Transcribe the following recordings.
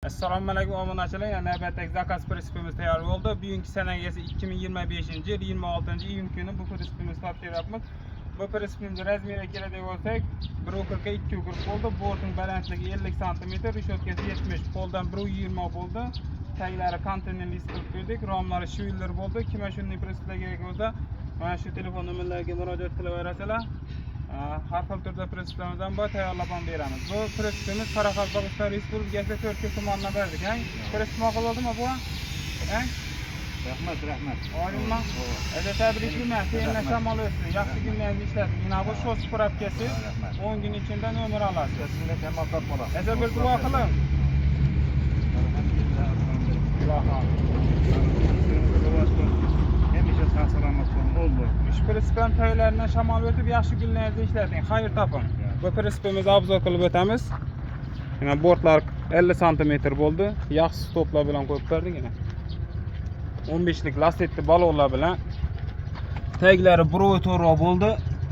Assalomu alaykum obunachilar. Navbatdagi zakaz prinsipimiz tayyor bo'ldi. Bugungi sanaga esa 2025-yil 26-iyun kuni bu prinsipimizni topshiryapmiz. Bu prinsipimizni razmeriga keladigan bo'lsak, 1.40 ga 2.40 bo'ldi. Bortning balandligi 50 sm, reshotkasi 70, poldan 1.20 bo'ldi. Taglari konteyner list qilib qo'ydik. Romlari shuyler bo'ldi. Kim shunday prinsiplarga kerak bo'lsa, mana shu telefon nomerlariga murojaat qilaverasizlar. Har xil turda prinsiplarimizdan bor tayyorlab ham beramiz. Bu prinsipimiz Qoraqalpog'iston Respublikasi To'rtko'l tumanidan berdik. Prinsip ma'qul bo'ldimi bu? Rahmat. Oydinmi? Tabriklayman. Tayinlash shamol o'tsin. Yaxshi kunlaringizni ishlating. Mana bu sho'z spravkasi 10 kun ichida nomer olasiz. Sizga kamol topmoqlar. Esa bir duo qiling. Hamisha sog'-salomat bo'ldi. Ushbu prinsipdan to'ylaridan shamol o'tib yaxshi kunlaringizni ishlating. Xayr toping. Bu prinsipimizni obzor qilib o'tamiz. Mana bortlar 50 sm bo'ldi. Yaxshi stoplar bilan qo'yib berdik mana. 15 lik lasetli balonlar bilan taglari 1.4 bo'ldi.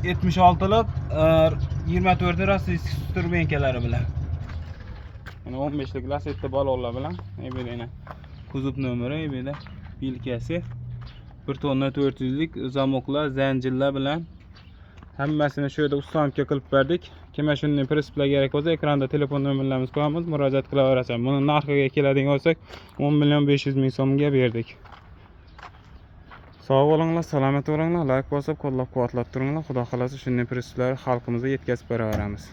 76 lik 24 rossiyskiy turbenkalari bilan. Mana 15 lik lasetli balonlar bilan ebedena kuzov nomeri ebeda bilkasi 1 tonna 400 lik zamoklar, zanjirlar bilan hammasini shu yerda ustamga qilib berdik. Kimga shunday prinsiplar kerak bo'lsa, ekranda telefon nomerlarimiz qo'yamiz, murojaat qilaverasiz. Buni narxiga keladigan bo'lsak, 10.500.000 so'mga berdik. Sog' bo'linglar, salomat bo'linglar, like bosib, qo'llab-quvvatlab turinglar. Xudo xolasa shunday prinsiplarni xalqimizga yetkazib beraveramiz.